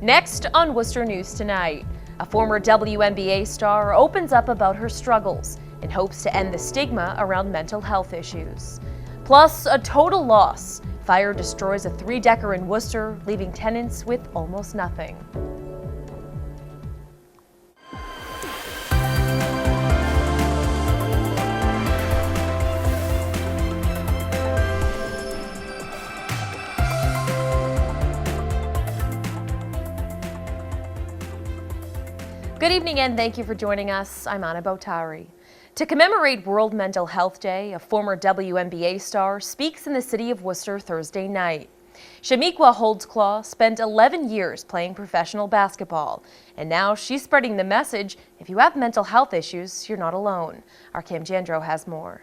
Next on Worcester News Tonight, a former WNBA star opens up about her struggles in hopes to end the stigma around mental health issues. Plus, a total loss. Fire destroys a three-decker in Worcester, leaving tenants with almost nothing. Good evening and thank you for joining us. I'm Anna Botari. To commemorate World Mental Health Day, a former WNBA star speaks in the city of Worcester Thursday night. Shamiqua Holdsclaw spent 11 years playing professional basketball, and now she's spreading the message, if you have mental health issues, you're not alone. Our Kim Jandro has more.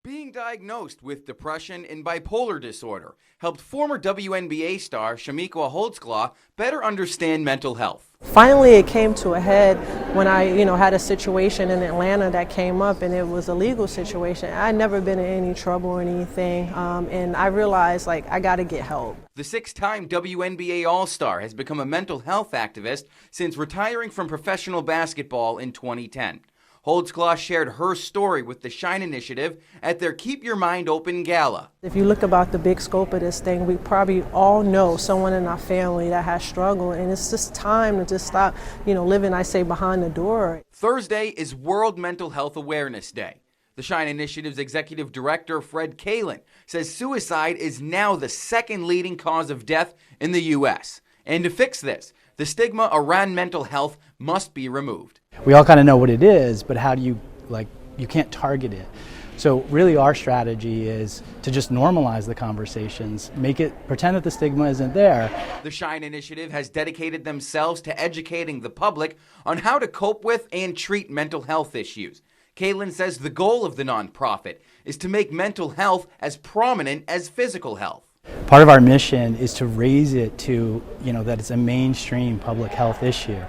Being diagnosed with depression and bipolar disorder helped former WNBA star Shamiqua Holdsclaw better understand mental health. Finally, it came to a head when I, had a situation in Atlanta that came up, and it was a legal situation. I'd never been in any trouble or anything, and I realized, I got to get help. The six-time WNBA All-Star has become a mental health activist since retiring from professional basketball in 2010. Holdsclaw shared her story with the Shine Initiative at their Keep Your Mind Open Gala. If you look about the big scope of this thing, we probably all know someone in our family that has struggled, and it's just time to just stop, living, behind the door. Thursday is World Mental Health Awareness Day. The Shine Initiative's executive director, Fred Kalin, says suicide is now the second leading cause of death in the U.S. And to fix this, the stigma around mental health must be removed. We all kind of know what it is, but how do you can't target it. So really our strategy is to just normalize the conversations, pretend that the stigma isn't there. The Shine Initiative has dedicated themselves to educating the public on how to cope with and treat mental health issues. Kalin says the goal of the nonprofit is to make mental health as prominent as physical health. Part of our mission is to raise it to, that it's a mainstream public health issue.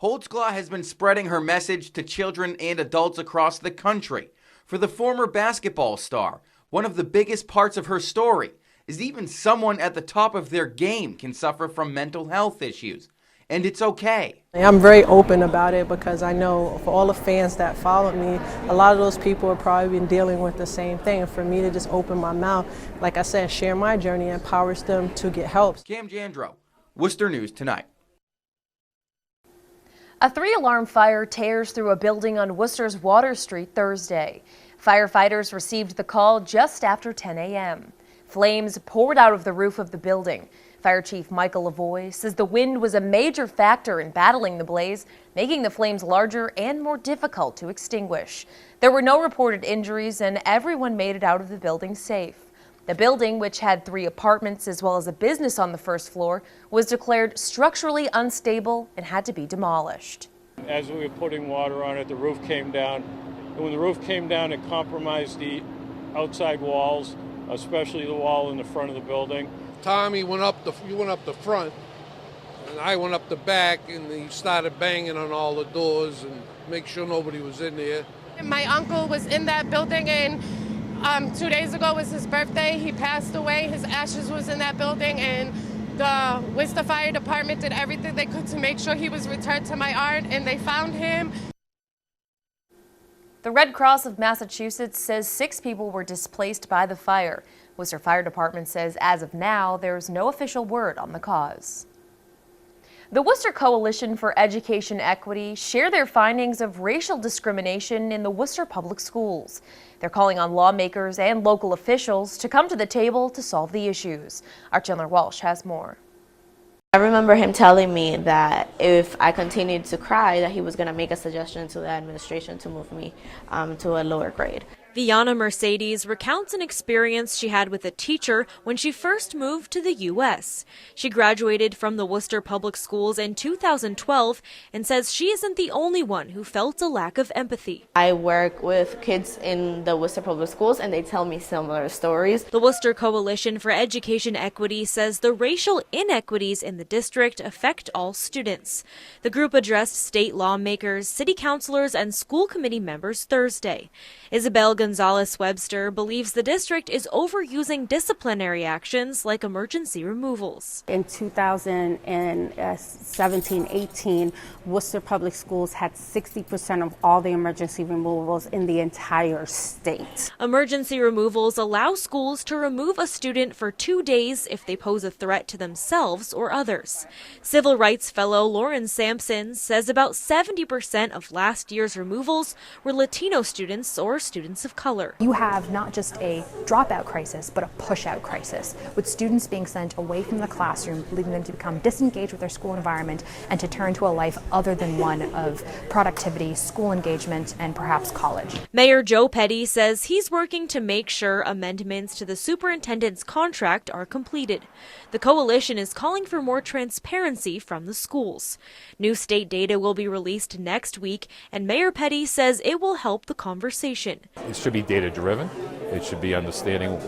Holdsclaw has been spreading her message to children and adults across the country. For the former basketball star, one of the biggest parts of her story is even someone at the top of their game can suffer from mental health issues. And it's okay. I'm very open about it because I know for all the fans that followed me, a lot of those people have probably been dealing with the same thing. And for me to just open my mouth, like I said, share my journey empowers them to get help. Cam Jandro, Worcester News Tonight. A three-alarm fire tears through a building on Worcester's Water Street Thursday. Firefighters received the call just after 10 a.m. Flames poured out of the roof of the building. Fire Chief Michael Lavoie says the wind was a major factor in battling the blaze, making the flames larger and more difficult to extinguish. There were no reported injuries and everyone made it out of the building safe. The building, which had 3 apartments as well as a business on the first floor, was declared structurally unstable and had to be demolished. As we were putting water on it, the roof came down. And when the roof came down, it compromised the outside walls, especially the wall in the front of the building. Tommy went up the front, and I went up the back, and he started banging on all the doors and make sure nobody was in there. My uncle was in that building, and 2 days ago was his birthday. He passed away. His ashes was in that building, and the Wooster Fire Department did everything they could to make sure he was returned to my yard, and they found him. The Red Cross of Massachusetts says 6 people were displaced by the fire. Worcester Fire Department says as of now, there's no official word on the cause. The Worcester Coalition for Education Equity share their findings of racial discrimination in the Worcester public schools. They're calling on lawmakers and local officials to come to the table to solve the issues. Our Chandler Walsh has more. I remember him telling me that if I continued to cry, that he was going to make a suggestion to the administration to move me to a lower grade. Viana Mercedes recounts an experience she had with a teacher when she first moved to the U.S. She graduated from the Worcester Public Schools in 2012 and says she isn't the only one who felt a lack of empathy. I work with kids in the Worcester Public Schools and they tell me similar stories. The Worcester Coalition for Education Equity says the racial inequities in the district affect all students. The group addressed state lawmakers, city councilors, and school committee members Thursday. Isabel Gonzalez-Webster believes the district is overusing disciplinary actions like emergency removals. In 2017-18, Worcester Public Schools had 60% of all the emergency removals in the entire state. Emergency removals allow schools to remove a student for 2 days if they pose a threat to themselves or others. Civil rights fellow Lauren Sampson says about 70% of last year's removals were Latino students or students of color. You have not just a dropout crisis, but a push-out crisis, with students being sent away from the classroom, leading them to become disengaged with their school environment and to turn to a life other than one of productivity, school engagement, and perhaps college. Mayor Joe Petty says he's working to make sure amendments to the superintendent's contract are completed. The coalition is calling for more transparency from the schools. New state data will be released next week, and Mayor Petty says it will help the conversation. It should be data-driven. It should be understanding.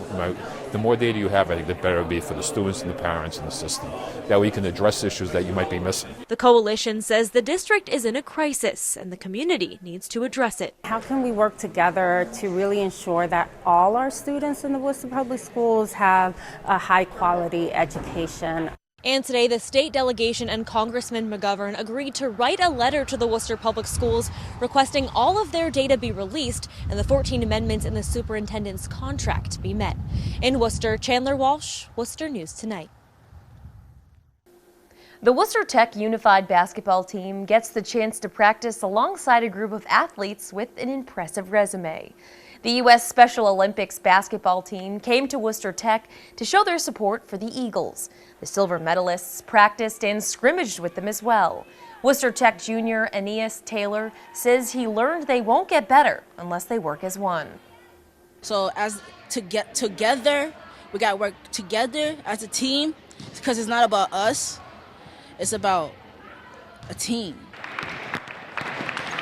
The more data you have, I think the better it'll be for the students and the parents and the system. That way you can address issues that you might be missing. The coalition says the district is in a crisis and the community needs to address it. How can we work together to really ensure that all our students in the Worcester Public Schools have a high-quality education? And today, the state delegation and Congressman McGovern agreed to write a letter to the Worcester Public Schools requesting all of their data be released and the 14 amendments in the superintendent's contract be met. In Worcester, Chandler Walsh, Worcester News Tonight. The Worcester Tech Unified basketball team gets the chance to practice alongside a group of athletes with an impressive resume. The U.S. Special Olympics basketball team came to Worcester Tech to show their support for the Eagles. The silver medalists practiced and scrimmaged with them as well. Worcester Tech junior Aeneas Taylor says he learned they won't get better unless they work as one. So to get together, we got to work together as a team because it's not about us, it's about a team.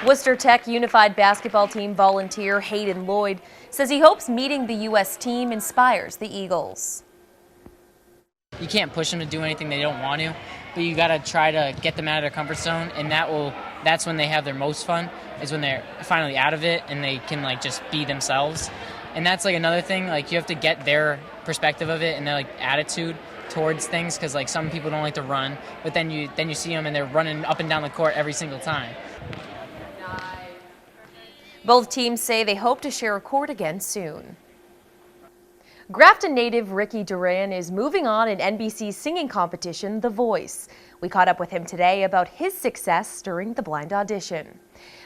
Worcester Tech Unified basketball team volunteer Hayden Lloyd says he hopes meeting the U.S. team inspires the Eagles. You can't push them to do anything they don't want to, but you got to try to get them out of their comfort zone, and that's when they have their most fun, is when they're finally out of it and they can just be themselves. And that's another thing, you have to get their perspective of it and their attitude towards things, because some people don't like to run, but then you see them and they're running up and down the court every single time. Both teams say they hope to share a court again soon. Grafton native Ricky Duran is moving on in NBC's singing competition, The Voice. We caught up with him today about his success during the blind audition.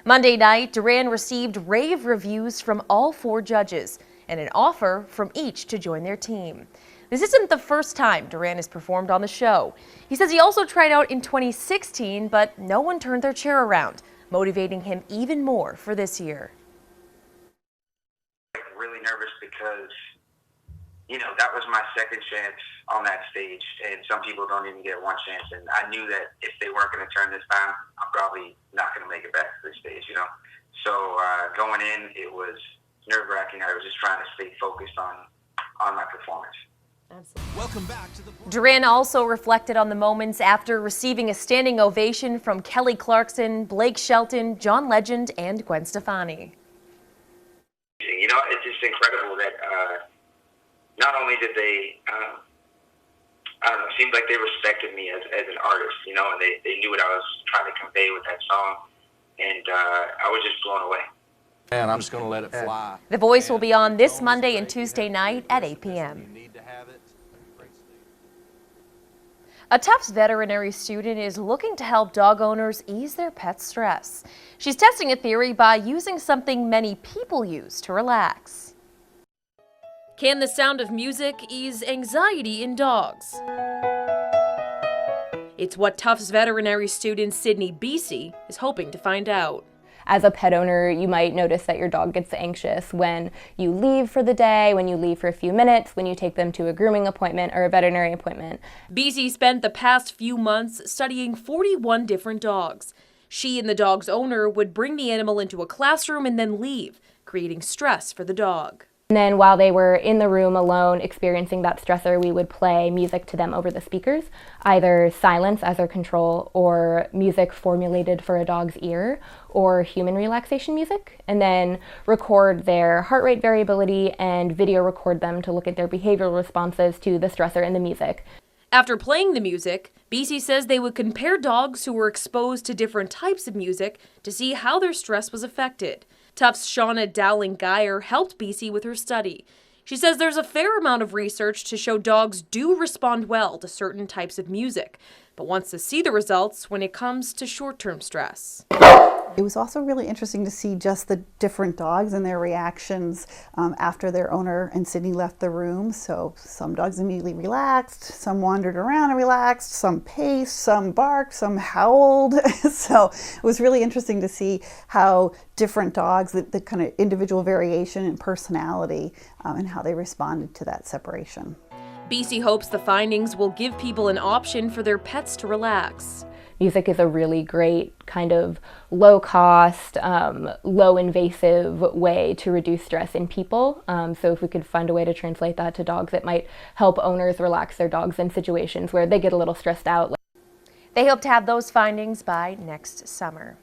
Monday night, Duran received rave reviews from all 4 judges and an offer from each to join their team. This isn't the first time Duran has performed on the show. He says he also tried out in 2016, but no one turned their chair around, motivating him even more for this year. Really nervous because, that was my second chance on that stage, and some people don't even get one chance, and I knew that if they weren't going to turn this time, I'm probably not going to make it back to this stage, So going in, it was nerve-wracking. I was just trying to stay focused on my performance. Welcome back to the Duran also reflected on the moments after receiving a standing ovation from Kelly Clarkson, Blake Shelton, John Legend, and Gwen Stefani. It's just incredible that not only did they, it seemed like they respected me as an artist, and they knew what I was trying to convey with that song, and I was just blown away. And I'm just going to let it fly. The Voice will be on this Monday and Tuesday night at 8 p.m. A Tufts veterinary student is looking to help dog owners ease their pets' stress. She's testing a theory by using something many people use to relax. Can the sound of music ease anxiety in dogs? It's what Tufts veterinary student Sydney Beasy is hoping to find out. As a pet owner, you might notice that your dog gets anxious when you leave for the day, when you leave for a few minutes, when you take them to a grooming appointment or a veterinary appointment. Beasy spent the past few months studying 41 different dogs. She and the dog's owner would bring the animal into a classroom and then leave, creating stress for the dog. And then while they were in the room alone experiencing that stressor, we would play music to them over the speakers, either silence as our control or music formulated for a dog's ear or human relaxation music, and then record their heart rate variability and video record them to look at their behavioral responses to the stressor and the music. After playing the music, BC says they would compare dogs who were exposed to different types of music to see how their stress was affected. Tufts' Shauna Dowling-Geyer helped BC with her study. She says there's a fair amount of research to show dogs do respond well to certain types of music, but wants to see the results when it comes to short-term stress. It was also really interesting to see just the different dogs and their reactions after their owner and Sydney left the room. So some dogs immediately relaxed, some wandered around and relaxed, some paced, some barked, some howled. So it was really interesting to see how different dogs, the kind of individual variation in personality and how they responded to that separation. BC hopes the findings will give people an option for their pets to relax. Music is a really great kind of low-cost, low-invasive way to reduce stress in people. So if we could find a way to translate that to dogs, it might help owners relax their dogs in situations where they get a little stressed out. They hope to have those findings by next summer.